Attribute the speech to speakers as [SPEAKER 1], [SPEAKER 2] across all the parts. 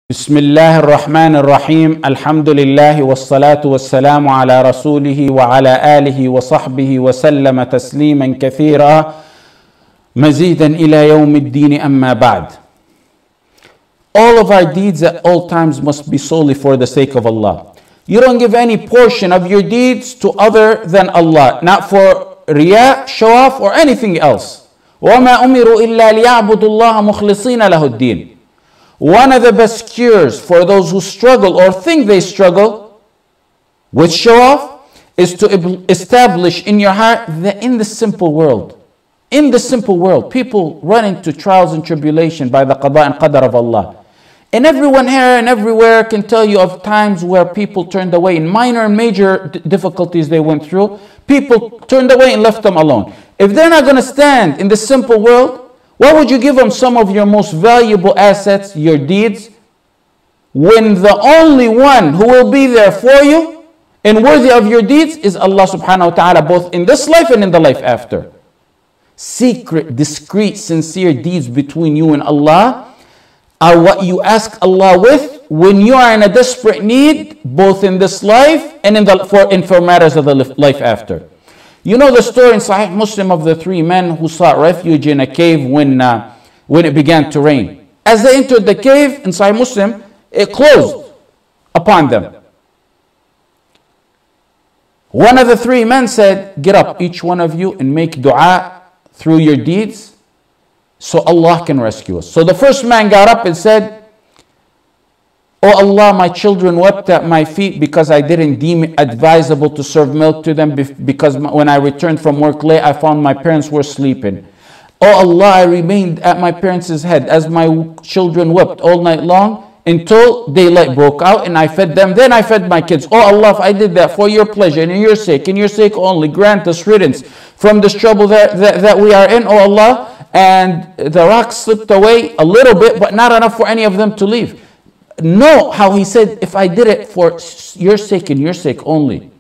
[SPEAKER 1] بسم الله الرحمن الرحيم الحمد لله والصلاة والسلام على رسوله وعلى آله وصحبه وسلم تسليما كثيرا مزيدا إلى يوم الدين أما بعد. All of our deeds at all times must be solely for the sake of Allah. You don't give any portion of your deeds to other than Allah, not for riya, show off or anything else. وَمَا أُمِرُوا إِلَّا لِيَعْبُدُوا اللَّهَ مُخْلِصِينَ لَهُ الدِّينَ. One of the best cures for those who struggle or think they struggle with show off is to establish in your heart that in the simple world, people run into trials and tribulation by the qada and qadr of Allah. And everyone here and everywhere can tell you of times where people turned away in minor and major difficulties they went through. People turned away and left them alone. If they're not going to stand in the simple world, why would you give them some of your most valuable assets, your deeds, when the only one who will be there for you and worthy of your deeds is Allah subhanahu wa ta'ala, both in this life and in the life after? Secret, discreet, sincere deeds between you and Allah are what you ask Allah with when you are in a desperate need, both in this life and for matters of the life after. You know the story in Sahih Muslim of the three men who sought refuge in a cave when it began to rain. As they entered the cave in Sahih Muslim, it closed upon them. One of the three men said, "Get up, each one of you, and make dua through your deeds so Allah can rescue us." So the first man got up and said, "Oh Allah, my children wept at my feet because I didn't deem it advisable to serve milk to them, because when I returned from work late, I found my parents were sleeping. Oh Allah, I remained at my parents' head as my children wept all night long until daylight broke out, and I fed them. Then I fed my kids. Oh Allah, if I did that for your pleasure and in your sake only, grant us riddance from this trouble that we are in, oh Allah." And the rock slipped away a little bit, but not enough for any of them to leave. Know how he said, if I did it for your sake and your sake only.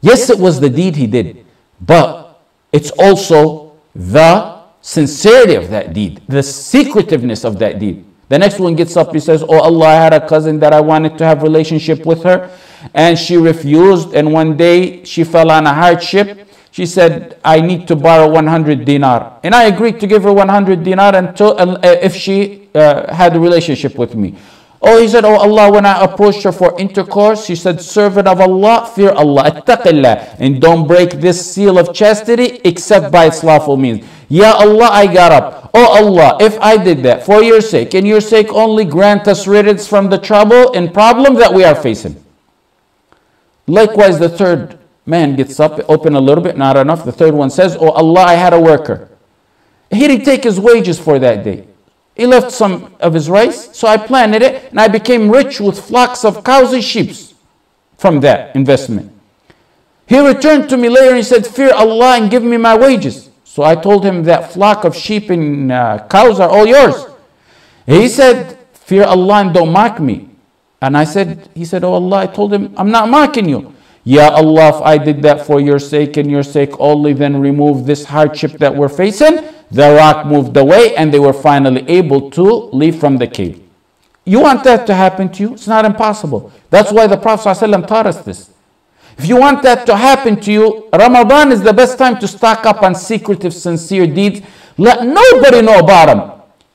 [SPEAKER 1] Yes, it was the deed he did, but it's also the sincerity of that deed, the secretiveness of that deed. The next one gets up, he says, "Oh Allah, I had a cousin that I wanted to have relationship with her, and she refused, and one day she fell on a hardship. She said, I need to borrow 100 dinar. And I agreed to give her 100 dinar if she had a relationship with me. Oh, he said, oh Allah, when I approached her for intercourse, she said, servant of Allah, fear Allah, attaqillah, and don't break this seal of chastity except by its lawful means. Ya Allah, I got up. Oh Allah, if I did that for your sake and your sake only, grant us riddance from the trouble and problem that we are facing." Likewise, the third man gets up, open a little bit, not enough. The third one says, "Oh Allah, I had a worker. He didn't take his wages for that day. He left some of his rice, so I planted it, and I became rich with flocks of cows and sheep from that investment. He returned to me later and he said, fear Allah and give me my wages. So I told him that flock of sheep and cows are all yours. He said, fear Allah and don't mock me. And he said, oh Allah, I told him, I'm not mocking you. Ya Allah, if I did that for your sake and your sake only, then remove this hardship that we're facing." The rock moved away and they were finally able to leave from the cave. You want that to happen to you? It's not impossible. That's why the Prophet ﷺ taught us this. If you want that to happen to you, Ramadan is the best time to stock up on secretive, sincere deeds. Let nobody know about them.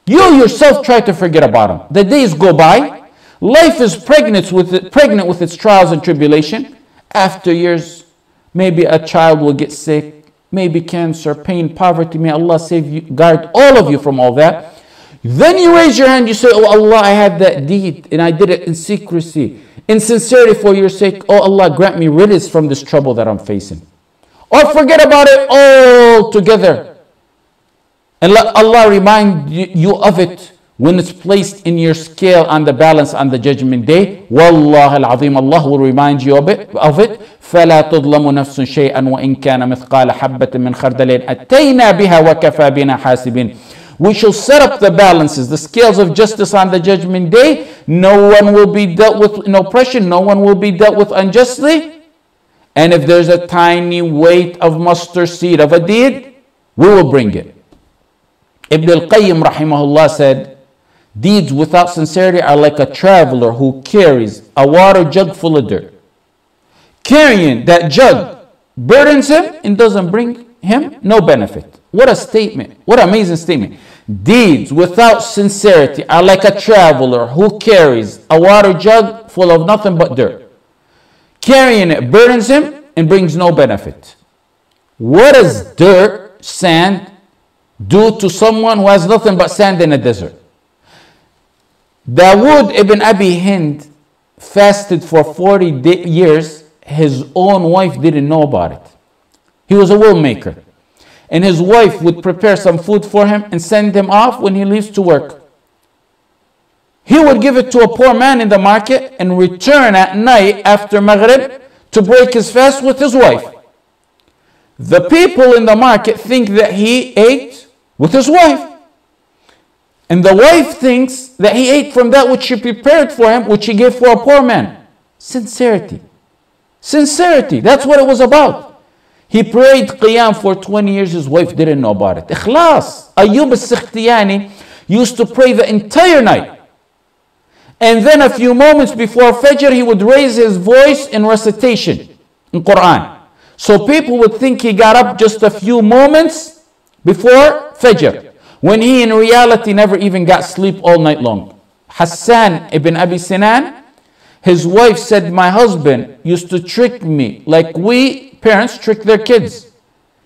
[SPEAKER 1] You yourself try to forget about them. The days go by. Life is pregnant with its trials and tribulation. After years, maybe a child will get sick. Maybe cancer, pain, poverty. May Allah save you, guard all of you from all that. Then you raise your hand, you say, oh Allah, I had that deed and I did it in secrecy, in sincerity for your sake. Oh Allah, grant me riddance from this trouble that I'm facing. Or forget about it altogether. And let Allah remind you of it when it's placed in your scale on the balance on the judgment day. Wallah al-azim, Allah will remind you of it. فَلَا تُظْلَمُ نَفْسٌ شَيْئًا وَإِنْ كَانَ مِثْقَالَ حَبَّةٍ مِّنْ خَرْدَلٍ أَتَّيْنَا بِهَا وَكَفَى بِنَا حَاسِبِينَ. We shall set up the balances, the scales of justice on the judgment day. No one will be dealt with in oppression. No one will be dealt with unjustly. And if there's a tiny weight of mustard seed of a deed, we will bring it. Ibn al-Qayyim rahimahullah said, Deeds without sincerity are like a traveler who carries a water jug full of dirt. Carrying that jug burdens him and doesn't bring him no benefit. What a statement. What an amazing statement. Deeds without sincerity are like a traveler who carries a water jug full of nothing but dirt. Carrying it burdens him and brings no benefit. What does dirt, sand, do to someone who has nothing but sand in a desert? Dawood ibn Abi Hind fasted for 40 years. His own wife didn't know about it. He was a will maker. And his wife would prepare some food for him and send him off when he leaves to work. He would give it to a poor man in the market and return at night after Maghrib to break his fast with his wife. The people in the market think that he ate with his wife. And the wife thinks that he ate from that which she prepared for him, which he gave for a poor man. Sincerity. Sincerity. That's what it was about. He prayed qiyam for 20 years. His wife didn't know about it. Ikhlas. Ayyub al-Sikhtiyani used to pray the entire night. And then a few moments before Fajr, he would raise his voice in recitation in Quran. So people would think he got up just a few moments before Fajr, when he in reality never even got sleep all night long. Hassan ibn Abi Sinan, his wife said, my husband used to trick me like we parents trick their kids.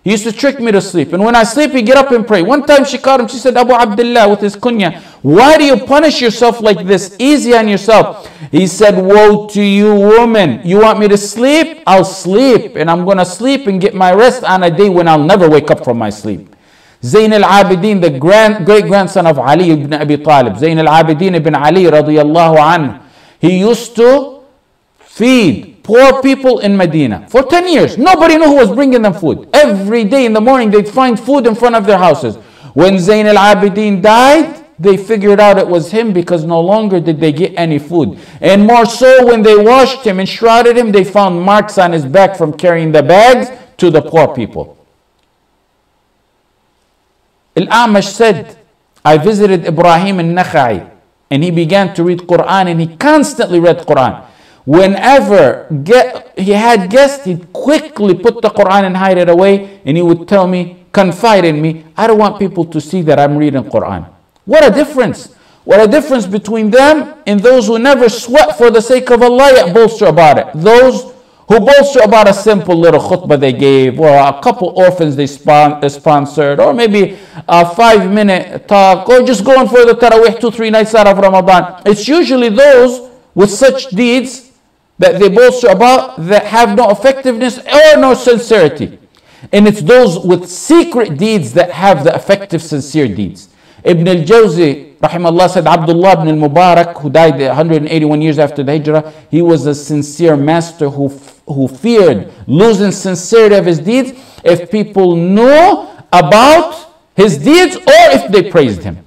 [SPEAKER 1] He used to trick me to sleep. And when I sleep, he get up and pray. One time she called him, she said, Abu Abdullah, with his kunya, why do you punish yourself like this? Easy on yourself. He said, woe to you, woman. You want me to sleep? I'll sleep. And I'm going to sleep and get my rest on a day when I'll never wake up from my sleep. Zayn al-Abidin, the great-grandson of Ali ibn Abi Talib, Zayn al-Abidin ibn Ali radiyallahu anhu, he used to feed poor people in Medina for 10 years. Nobody knew who was bringing them food. Every day in the morning, they'd find food in front of their houses. When Zayn al-Abidin died, they figured out it was him because no longer did they get any food. And more so, when they washed him and shrouded him, they found marks on his back from carrying the bags to the poor people. Al-A'mash said, I visited Ibrahim al-Nakha'i and he began to read Quran and he constantly read Quran. Whenever he had guests, he'd quickly put the Quran and hide it away, and he would tell me, confide in me, I don't want people to see that I'm reading Quran. What a difference. What a difference between them and those who never sweat for the sake of Allah yet bolster about it. Those who bolster about a simple little khutbah they gave, or a couple orphans they sponsored, or maybe a 5-minute talk, or just going for the Taraweeh 2-3 nights out of Ramadan. It's usually those with such deeds that they bolster about that have no effectiveness or no sincerity. And it's those with secret deeds that have the effective, sincere deeds. Ibn al-Jawzi, rahimahullah, said Abdullah ibn al-Mubarak, who died 181 years after the Hijrah, he was a sincere master who feared losing sincerity of his deeds if people knew about his deeds or if they praised him.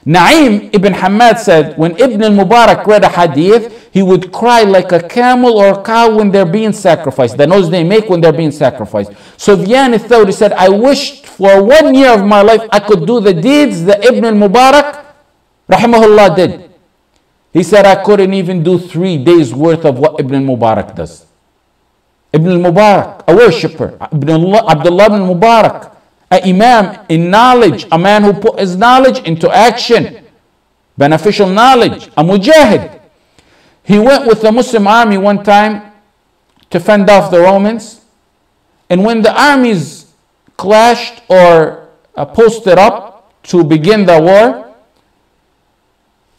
[SPEAKER 1] Na'im ibn Hamad said, when Ibn al-Mubarak read a hadith, he would cry like a camel or a cow when they're being sacrificed, the noise they make when they're being sacrificed. Sufyan al-Thawri said, I wished for 1 year of my life I could do the deeds that Ibn al-Mubarak, rahimahullah, did. He said, I couldn't even do 3 days worth of what Ibn al-Mubarak does. Ibn al-Mubarak, a worshipper. Abdullah ibn Mubarak, an imam in knowledge, a man who put his knowledge into action, beneficial knowledge, a mujahid. He went with the Muslim army one time to fend off the Romans, and when the armies clashed or posted up to begin the war,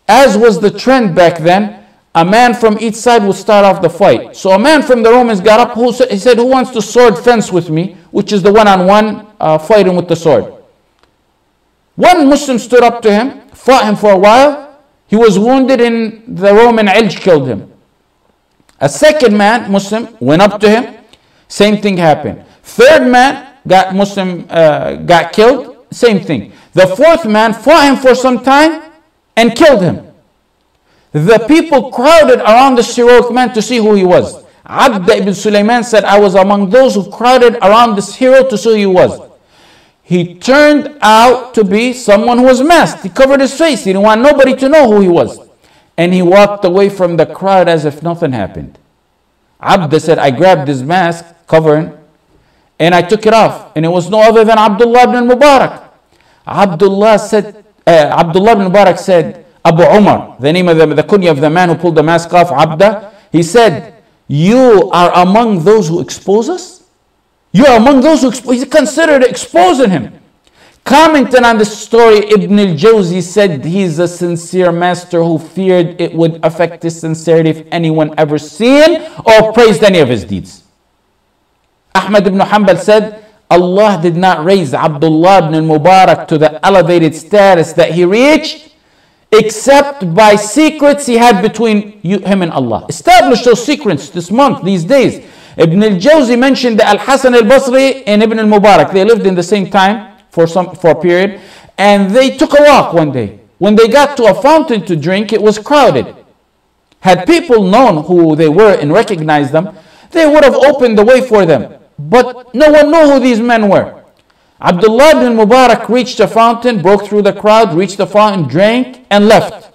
[SPEAKER 1] as was the trend back then, a man from each side would start off the fight. So a man from the Romans got up, he said, who wants to sword fence with me? Which is the one-on-one fighting with the sword. One Muslim stood up to him, fought him for a while. He was wounded and the Roman Ilj killed him. A second man, Muslim, went up to him. Same thing happened. Third man, got killed. Same thing. The fourth man fought him for some time and killed him. The people crowded around this heroic man to see who he was. Abd ibn Sulaiman said, I was among those who crowded around this hero to see who he was. He turned out to be someone who was masked. He covered his face. He didn't want nobody to know who he was. And he walked away from the crowd as if nothing happened. Abda said, I grabbed his mask, covering, and I took it off. And it was no other than Abdullah ibn Mubarak. Abdullah ibn Mubarak said, Abu Umar, the name of the kunya of the man who pulled the mask off, Abda, he said, you are among those who expose us? You are among those who expose. He considered exposing him. Commenting on this story, Ibn al-Jawzi said he's a sincere master who feared it would affect his sincerity if anyone ever seen or praised any of his deeds. Ahmad ibn Hanbal said, Allah did not raise Abdullah ibn Mubarak to the elevated status that he reached except by secrets he had between him and Allah. Establish those secrets this month, these days. Ibn al-Jawzi mentioned that Al-Hasan al-Basri and Ibn al-Mubarak, they lived in the same time for a period, and they took a walk one day. When they got to a fountain to drink, it was crowded. Had people known who they were and recognized them, they would have opened the way for them. But no one knew who these men were. Abdullah ibn Mubarak reached the fountain, broke through the crowd, reached the fountain, drank, and left.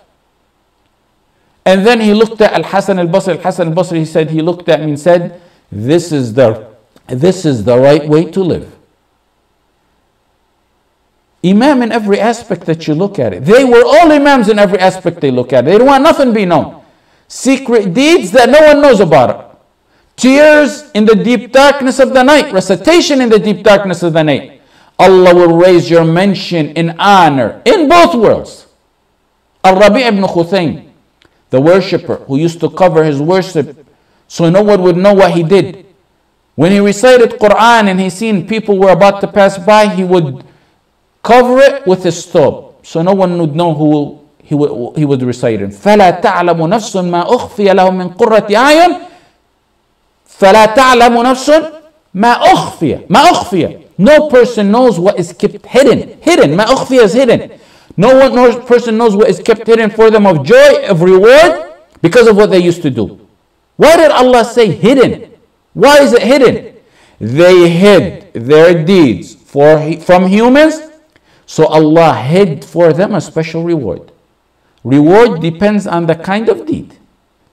[SPEAKER 1] And then he looked at Al-Hasan al-Basri. Al-Hasan al-Basri, he said, he looked at me and said, this is the right way to live. Imam in every aspect that you look at it. They were all imams in every aspect they look at it. They don't want nothing to be known. Secret deeds that no one knows about it. Tears in the deep darkness of the night. Recitation in the deep darkness of the night. Allah will raise your mention in honor in both worlds. Al-Rabi' ibn Khuthaym, the worshipper who used to cover his worship so no one would know what he did. When he recited Quran and he seen people were about to pass by, he would cover it with his thawb so no one would know who he would recite it. فَلَا تَعْلَمُ نَفْسٌ مَا أُخْفِيَ لَهُم مِّن قُرَّةِ أَعْيُنٍ فَلَا تَعْلَمُ نَفْسٌ مَا أُخْفِيَ. No person knows what is kept hidden. Hidden. مَا أُخْفِيَ is hidden. No person knows what is kept hidden for them of joy, of reward, because of what they used to do. Why did Allah say hidden? Why is it hidden? They hid their deeds from humans, so Allah hid for them a special reward. Reward depends on the kind of deed.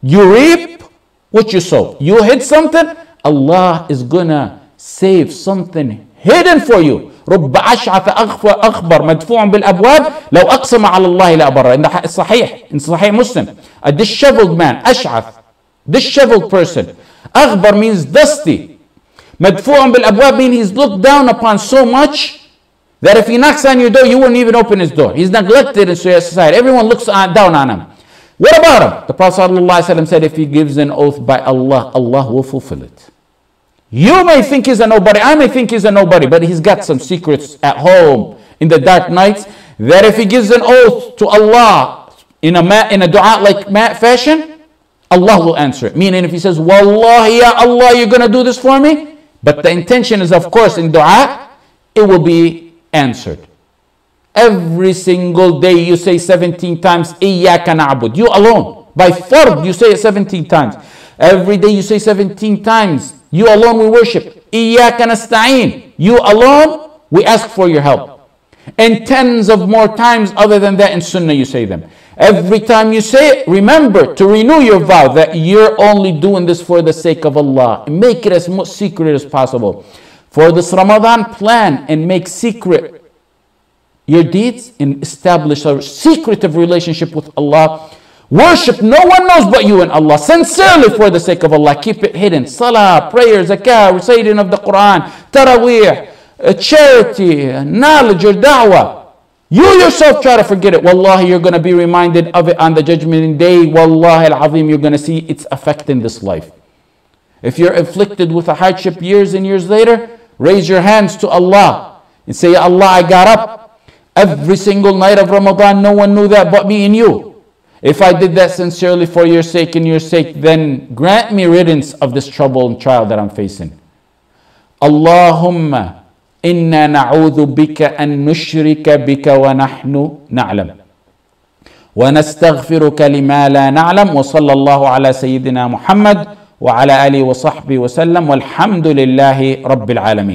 [SPEAKER 1] You reap what you sow. You hid something, Allah is gonna save something hidden for you. رب أشعث أخبر مدفوع بالأبواب لو أقسم على الله لأبره. In Sahih Muslim, a disheveled man, أشعث, disheveled person. أخبر means dusty. مدفوع بالأبواب means he's looked down upon so much that if he knocks on your door, you wouldn't even open his door. He's neglected in society. Everyone looks down on him. What about him? The Prophet ﷺ said, if he gives an oath by Allah, Allah will fulfill it. You may think he's a nobody, I may think he's a nobody, but he's got some secrets at home in the dark nights that if he gives an oath to Allah in a dua like fashion, Allah will answer it. Meaning if he says, Wallahi ya Allah, you're going to do this for me, but the intention is of course in dua, it will be answered. Every single day you say 17 times, Iyyaka na'bud, you alone. By fard you say it 17 times. Every day you say 17 times, you alone we worship. Iyyaka nasta'een, you alone we ask for your help. And tens of more times other than that in sunnah you say them. Every time you say it, remember to renew your vow that you're only doing this for the sake of Allah. Make it as much secret as possible. For this Ramadan, plan and make secret your deeds and establish a secretive relationship with Allah. Worship no one knows but you and Allah. Sincerely for the sake of Allah. Keep it hidden. Salah, prayer, zakah, reciting of the Quran, taraweeh, charity, knowledge or da'wah. You yourself try to forget it. Wallahi, you're going to be reminded of it on the judgment day. Wallahi al-azim, you're going to see its effect in this life. If you're afflicted with a hardship years and years later, raise your hands to Allah and say, Ya Allah, I got up every single night of Ramadan. No one knew that but me and you. If I did that sincerely for your sake and your sake, then grant me riddance of this trouble and trial that I'm facing. Allahumma inna na'udhu bika an nushrika bika wa nahnu na'lam. Wa nastaghfiruka lima la na'lam. Wa sallallahu ala sayyidina Muhammad wa ala alihi wa sahbihi wa sallam. Walhamdulillahi rabbil alameen.